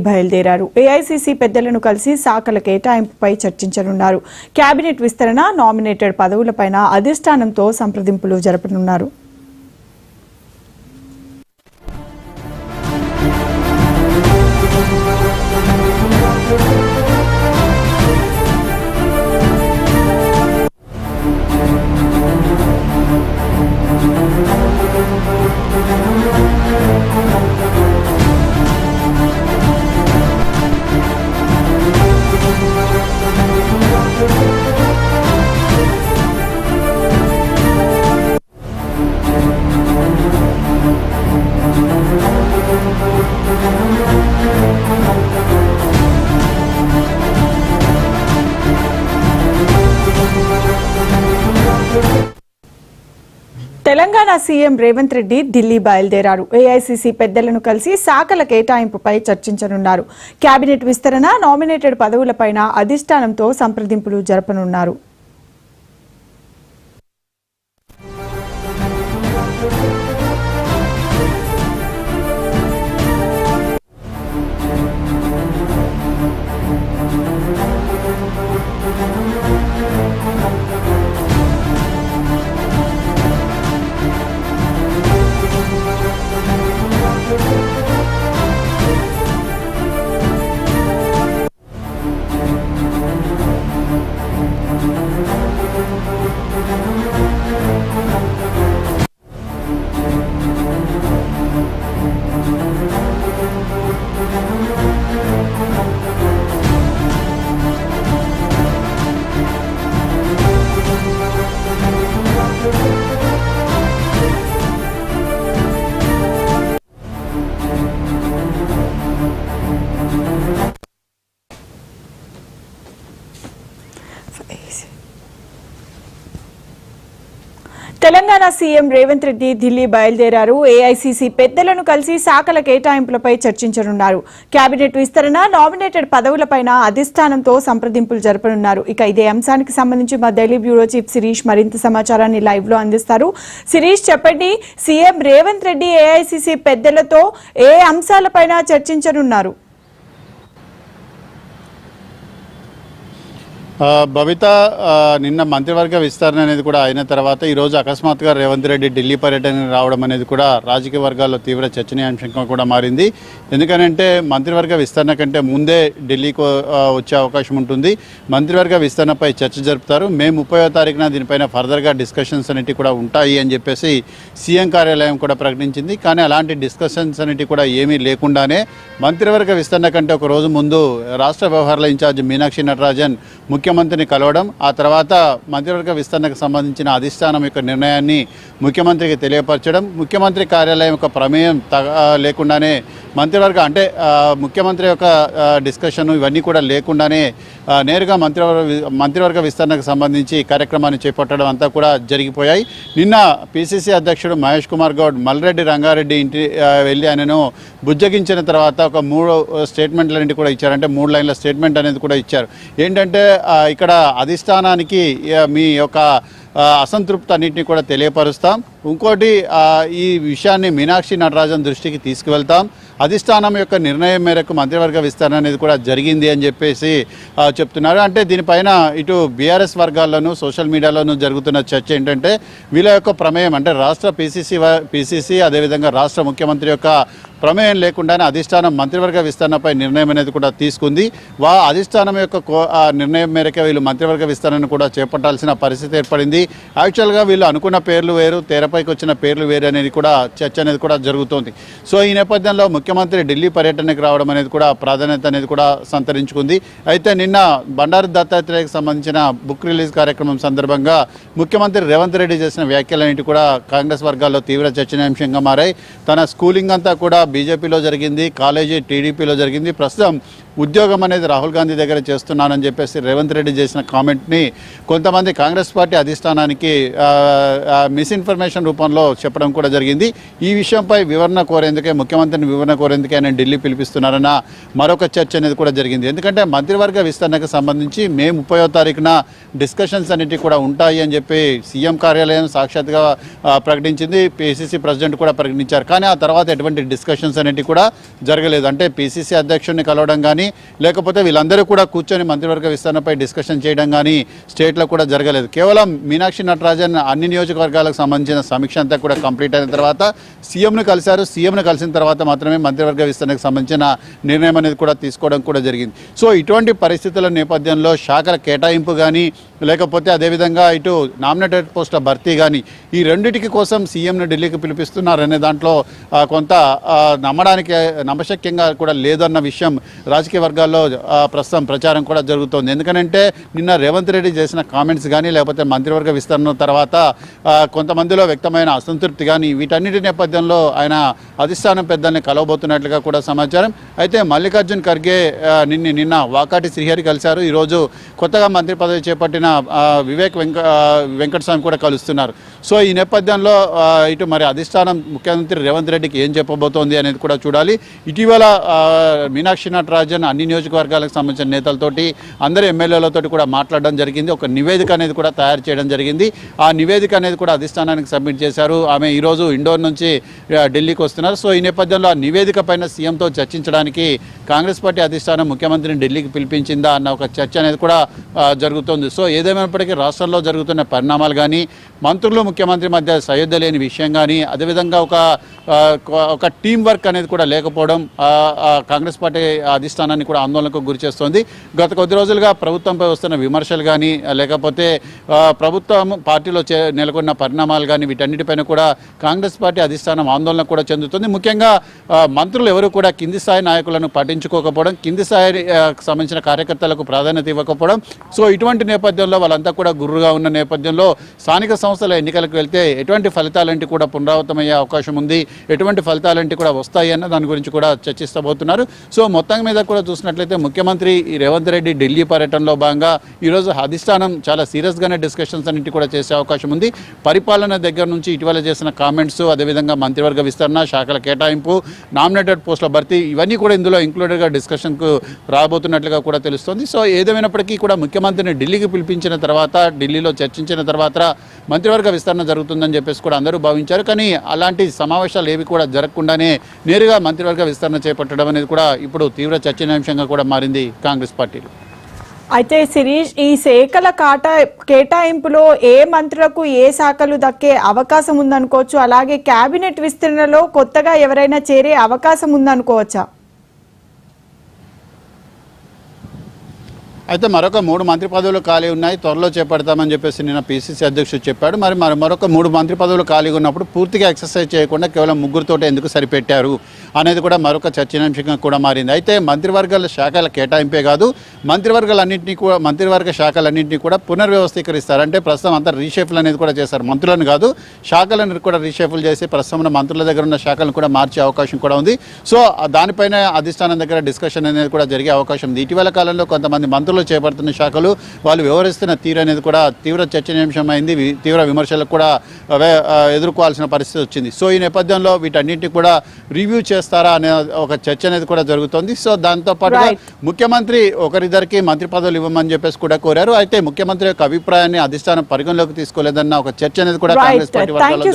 బయలుదేరారు. ఏఐసీసీ పెద్దలను కలిసి శాఖల కేటాయింపుపై చర్చించనున్నారు. కేబినెట్ విస్తరణ, నామినేటెడ్ పదవులపైన అధిష్టానంతో సంప్రదింపులు జరపనున్నారు. తెలంగాణ సీఎం రేవంత్ రెడ్డి ఢిల్లీ బయలుదేరారు. ఏఐసీసీ పెద్దలను కలిసి శాఖల కేటాయింపుపై చర్చించనున్నారు. కేబినెట్ విస్తరణ, నామినేటెడ్ పదవులపైన అధిష్టానంతో సంప్రదింపులు జరపనున్నారు. తెలంగాణ సీఎం రేవంత్ రెడ్డి ఢిల్లీ బయలుదేరారు. ఏఐసీసీ పెద్దలను కలిసి శాఖల కేటాయింపులపై చర్చించనున్నారు. కేబినెట్ విస్తరణ, నామినేటెడ్ పదవులపైన అధిష్టానంతో సంప్రదింపులు జరపనున్నారు. ఇక ఇదే అంశానికి సంబంధించి మా ఢిల్లీ బ్యూరో చీఫ్ శిరీష్ మరింత సమాచారాన్ని లైవ్ లో అందిస్తారు. శిరీష్, చెప్పండి, సీఎం రేవంత్ రెడ్డి ఏఐసీసీ పెద్దలతో ఏ అంశాలపైన చర్చించనున్నారు? భవిత, నిన్న మంత్రివర్గ విస్తరణ అనేది కూడా అయిన తర్వాత ఈరోజు అకస్మాత్తుగా రేవంత్ రెడ్డి ఢిల్లీ పర్యటనకు రావడం అనేది కూడా రాజకీయ వర్గాల్లో తీవ్ర చర్చనీయాంశంగా కూడా మారింది. ఎందుకనంటే మంత్రివర్గ విస్తరణ కంటే ముందే ఢిల్లీకి వచ్చే అవకాశం ఉంటుంది. మంత్రివర్గ విస్తరణపై చర్చ జరుపుతారు. మే 30వ తారీఖున దీనిపైన ఫర్దర్గా డిస్కషన్స్ అనేవి కూడా ఉంటాయి అని చెప్పేసి సీఎం కార్యాలయం కూడా ప్రకటించింది. కానీ అలాంటి డిస్కషన్స్ అనేవి కూడా ఏమీ లేకుండానే మంత్రివర్గ విస్తరణ కంటే ఒక రోజు ముందు రాష్ట్ర వ్యవహారాల ఇన్ఛార్జ్ మీనాక్షి నటరాజన్ ముఖ్యమంత్రిని కలవడం, ఆ తర్వాత మంత్రివర్గ విస్తరణకు సంబంధించిన అధిష్టానం యొక్క నిర్ణయాన్ని ముఖ్యమంత్రికి తెలియపరచడం, ముఖ్యమంత్రి కార్యాలయం యొక్క ప్రమేయం లేకుండానే ముఖ్యమంత్రి యొక్క డిస్కషన్ ఇవన్నీ కూడా లేకుండానే నేరుగా మంత్రివర్గ విస్తరణకు సంబంధించి కార్యక్రమాన్ని చేపట్టడం అంతా కూడా జరిగిపోయాయి. నిన్న పిసిసి అధ్యక్షుడు మహేష్ కుమార్ గౌడ్ మల్రెడ్డి రంగారెడ్డి ఇంటి వెళ్ళి ఆయనను బుజ్జగించిన తర్వాత ఒక 3 స్టేట్మెంట్లన్నింటి కూడా ఇచ్చారు. అంటే 3 లైన్ల స్టేట్మెంట్ అనేది కూడా ఇచ్చారు. ఏంటంటే ఇక్కడ అధిష్టానానికి మీ యొక్క అసంతృప్తి అన్నింటినీ కూడా తెలియపరుస్తాం. ఇంకోటి, ఈ విషయాన్ని మీనాక్షి నటరాజన్ దృష్టికి తీసుకువెళ్తాం. అధిష్టానం యొక్క నిర్ణయం మేరకు మంత్రివర్గ విస్తరణ అనేది కూడా జరిగింది అని చెప్పేసి చెప్తున్నారు. అంటే దీనిపైన ఇటు బీఆర్ఎస్ వర్గాల్లోనూ సోషల్ మీడియాలోనూ జరుగుతున్న చర్చ ఏంటంటే వీళ్ళ యొక్క ప్రమేయం, అంటే రాష్ట్ర పిసిసి అదేవిధంగా రాష్ట్ర ముఖ్యమంత్రి యొక్క ప్రమేయం లేకుండానే అధిష్టానం మంత్రివర్గ విస్తరణపై నిర్ణయం అనేది కూడా తీసుకుంది. అధిష్టానం యొక్క నిర్ణయం మేరకే వీళ్ళు మంత్రివర్గ విస్తరణను కూడా చేపట్టాల్సిన పరిస్థితి ఏర్పడింది. యాక్చువల్గా వీళ్ళు అనుకున్న పేర్లు వేరు, తెరపైకి వచ్చిన పేర్లు వేరు అనేది కూడా చర్చ అనేది కూడా జరుగుతోంది. సో ఈ నేపథ్యంలో ముఖ్యమంత్రి ఢిల్లీ పర్యటనకు రావడం అనేది కూడా ప్రాధాన్యత అనేది కూడా సంతరించుకుంది. అయితే నిన్న బండారు దత్తాత్రేయకు సంబంధించిన బుక్ రిలీజ్ కార్యక్రమం సందర్భంగా ముఖ్యమంత్రి రేవంత్ రెడ్డి చేసిన వ్యాఖ్యలన్నింటి కూడా కాంగ్రెస్ వర్గాల్లో తీవ్ర చర్చనీయాంశంగా మారాయి. తన స్కూలింగ్ అంతా కూడా బీజేపీలో జరిగింది, కాలేజీ టీడీపీలో జరిగింది. ప్రస్తుతం ఉద్యోగం అనేది రాహుల్ గాంధీ దగ్గర చేస్తున్నానని చెప్పేసి రేవంత్ రెడ్డి చేసిన కామెంట్ని కొంతమంది కాంగ్రెస్ పార్టీ అధిష్టానానికి మిస్ఇన్ఫర్మేషన్ రూపంలో చెప్పడం కూడా జరిగింది. ఈ విషయంపై వివరణ కోరేందుకే ముఖ్యమంత్రిని వివరణ కోరేందుకే ఆయన ఢిల్లీ పిలిపిస్తున్నారన్న మరొక చర్చ అనేది కూడా జరిగింది. ఎందుకంటే మంత్రివర్గ విస్తరణకు సంబంధించి మే 30వ తారీఖున డిస్కషన్స్ అన్నిటి కూడా ఉంటాయి అని చెప్పి సీఎం కార్యాలయం సాక్షాత్గా ప్రకటించింది. పిసిసి ప్రెసిడెంట్ కూడా ప్రకటించారు. కానీ ఆ తర్వాత ఎటువంటి డిస్కషన్స్ అనేవి కూడా జరగలేదు. అంటే పిసిసి అధ్యక్షుడిని కలవడం కానీ లేకపోతే వీళ్ళందరూ కూడా కూర్చొని మంత్రివర్గ విస్తరణపై డిస్కషన్ చేయడం కానీ స్టేట్లో కూడా జరగలేదు. కేవలం మీనాక్షి నటరాజన్ అన్ని నియోజకవర్గాలకు సంబంధించిన సమీక్ష అంతా కూడా కంప్లీట్ అయిన తర్వాత సీఎంను కలిశారు. సీఎంను కలిసిన తర్వాత మాత్రమే మంత్రివర్గ విస్తరణకు సంబంధించిన నిర్ణయం అనేది కూడా తీసుకోవడం కూడా జరిగింది. సో ఇటువంటి పరిస్థితుల నేపథ్యంలో శాఖల కేటాయింపు కానీ లేకపోతే అదేవిధంగా ఇటు నామినేటెడ్ పోస్టుల భర్తీ కానీ ఈ రెండింటికి కోసం సీఎంను ఢిల్లీకి పిలిపిస్తున్నారనే దాంట్లో కొంత నమ్మడానికి నమ్మశక్యంగా కూడా లేదన్న విషయం రాజకీయ వర్గాల్లో ప్రస్తుతం ప్రచారం కూడా జరుగుతోంది. ఎందుకంటే నిన్న రేవంత్ రెడ్డి చేసిన కామెంట్స్ కానీ లేకపోతే మంత్రివర్గ విస్తరణ తర్వాత కొంతమందిలో వ్యక్తమైన అసంతృప్తి కానీ వీటన్నిటి నేపథ్యంలో ఆయన అధిష్టానం పెద్దల్ని కలవబోతున్నట్లుగా కూడా సమాచారం. అయితే మల్లికార్జున్ ఖర్గే నిన్న వాకాటి శ్రీహరి కలిశారు. ఈరోజు కొత్తగా మంత్రి పదవి చేపట్టిన వివేక్ వెంకటస్వామి కూడా కలుస్తున్నారు. సో ఈ నేపథ్యంలో ఇటు మరి అధిష్టానం ముఖ్యమంత్రి రేవంత్ రెడ్డికి ఏం చెప్పబోతోంది అనేది కూడా చూడాలి. ఇటీవల మీనాక్షి నటరాజన్ అన్ని నియోజకవర్గాలకు సంబంధించిన నేతలతోటి అందరి ఎమ్మెల్యేలతోటి కూడా మాట్లాడడం జరిగింది. ఒక నివేదిక అనేది కూడా తయారు చేయడం జరిగింది. ఆ నివేదిక అనేది కూడా అధిష్టానానికి సబ్మిట్ చేశారు. ఆమె ఈరోజు ఇండోర్ నుంచి ఢిల్లీకి వస్తున్నారు. సో ఈ నేపథ్యంలో ఆ నివేదిక పైన సీఎంతో చర్చించడానికి కాంగ్రెస్ పార్టీ అధిష్టానం ముఖ్యమంత్రిని ఢిల్లీకి పిలిపించిందా అన్న ఒక చర్చ అనేది కూడా జరుగుతుంది. సో ఏదేమైనప్పటికీ రాష్ట్రంలో జరుగుతున్న పరిణామాలు కానీ మంత్రులు ముఖ్యమంత్రి మధ్య సయోధ్య లేని విషయం కానీ అదేవిధంగా ఒక టీం వర్క్ అనేది కూడా లేకపోవడం కాంగ్రెస్ పార్టీ అధిష్టానాన్ని కూడా ఆందోళనకు గురి చేస్తోంది. గత కొద్ది రోజులుగా ప్రభుత్వంపై వస్తున్న విమర్శలు కానీ లేకపోతే ప్రభుత్వం పార్టీలో నెలకొన్న పరిణామాలు కానీ వీటన్నిటిపైన కూడా కాంగ్రెస్ పార్టీ అధిష్టానం ఆందోళన కూడా చెందుతుంది. ముఖ్యంగా మంత్రులు ఎవరు కూడా కింది స్థాయి నాయకులను పట్టించుకోకపోవడం, కింది స్థాయికి సంబంధించిన కార్యకర్తలకు ప్రాధాన్యత ఇవ్వకపోవడం. సో ఇటువంటి నేపథ్యంలో వాళ్ళంతా కూడా గుర్రుగా ఉన్న నేపథ్యంలో స్థానిక సంస్థల ఎన్నికలకు వెళ్తే ఎటువంటి ఫలితాలంటి కూడా పునరావృతమయ్యే అవకాశం ఉంది, ఎటువంటి ఫలితాలంటి కూడా వస్తాయి అన్న దాని గురించి కూడా చర్చిస్తబోతున్నారు. సో మొత్తం మీద కూడా చూసినట్లయితే ముఖ్యమంత్రి రేవంత్ రెడ్డి ఢిల్లీ పర్యటనలో భాగంగా ఈరోజు అధిష్టానం చాలా సీరియస్గానే డిస్కషన్స్ అన్నింటి కూడా చేసే అవకాశం ఉంది. పరిపాలన దగ్గర నుంచి ఇటీవల చేసిన కామెంట్స్, అదేవిధంగా మంత్రివర్గ విస్తరణ, శాఖల కేటాయింపు, నామినేటెడ్ పోస్టుల భర్తీ ఇవన్నీ కూడా ఇందులో ఇంక్లూడెడ్గా డిస్కషన్కు రాబోతున్నట్లుగా కూడా తెలుస్తోంది. సో ఏదేమైనప్పటికీ కూడా ముఖ్యమంత్రిని ఢిల్లీకి పిలిపించిన తర్వాత ఢిల్లీలో చర్చించిన తర్వాత మంత్రివర్గ విస్తరణ జరుగుతుందని చెప్పేసి కూడా అందరూ భావించారు. కానీ అలాంటి సమావేశాలు ఏవి కూడా జరగకుండానే నేరుగా మంత్రివర్గ విస్తరణ చేపట్టడం అనేది కూడా ఇప్పుడు తీవ్ర చర్చనీయాంశంగా కూడా మారింది కాంగ్రెస్ పార్టీలో. అయితే శిరీష్, ఈ శాఖల కేటాయింపులో ఏ మంత్రులకు ఏ శాఖలు దక్కే అవకాశం ఉందనుకోవచ్చు, అలాగే కేబినెట్ విస్తరణలో కొత్తగా ఎవరైనా చేరే అవకాశం ఉందనుకోవచ్చా? అయితే మరొక 3 మంత్రి పదవులు ఖాళీ ఉన్నాయి, త్వరలో చేపడతామని చెప్పేసి నిన్న పిసిసి అధ్యక్షుడు చెప్పాడు. మరొక 3 మంత్రి పదవులు ఖాళీగా ఉన్నప్పుడు పూర్తిగా ఎక్సర్సైజ్ చేయకుండా కేవలం 3తోటే ఎందుకు సరిపెట్టారు అనేది కూడా మరొక చర్చనీయాంశంగా కూడా మారింది. అయితే మంత్రివర్గాల శాఖల కేటాయింపే కాదు, మంత్రివర్గ శాఖలన్నింటినీ కూడా పునర్వ్యవస్థీకరిస్తారు. అంటే ప్రస్తుతం అంతా రీషేఫుల్ అనేది కూడా చేశారు. మంత్రులను కాదు, శాఖలను కూడా రీషేఫుల్ చేసి ప్రస్తుతం మంత్రుల దగ్గర ఉన్న శాఖలను కూడా మార్చే అవకాశం కూడా ఉంది. సో దానిపైన అధిష్టానం దగ్గర డిస్కషన్ అనేది కూడా జరిగే అవకాశం ఉంది. ఇటీవల కాలంలో కొంతమంది మంత్రులు చేపడుతున్న శాఖలు వాళ్ళు వ్యవహరిస్తున్న తీరు అనేది కూడా తీవ్ర చర్చనీయాంశమైంది, తీవ్ర విమర్శలకు కూడా ఎదుర్కోవాల్సిన పరిస్థితి వచ్చింది. సో ఈ నేపథ్యంలో వీటన్నింటినీ కూడా రివ్యూ చేస్తారా అనే ఒక చర్చ అనేది కూడా జరుగుతోంది. సో దాంతోపాటుగా ముఖ్యమంత్రి ఒకరిద్దరికి మంత్రి పదవులు ఇవ్వమని చెప్పేసి కూడా కోరారు. అయితే ముఖ్యమంత్రి యొక్క అభిప్రాయాన్ని అధిష్టానం పరిగణలోకి తీసుకోలేదన్న ఒక చర్చ అనేది కూడా కాంగ్రెస్ పార్టీ వర్గాల్లో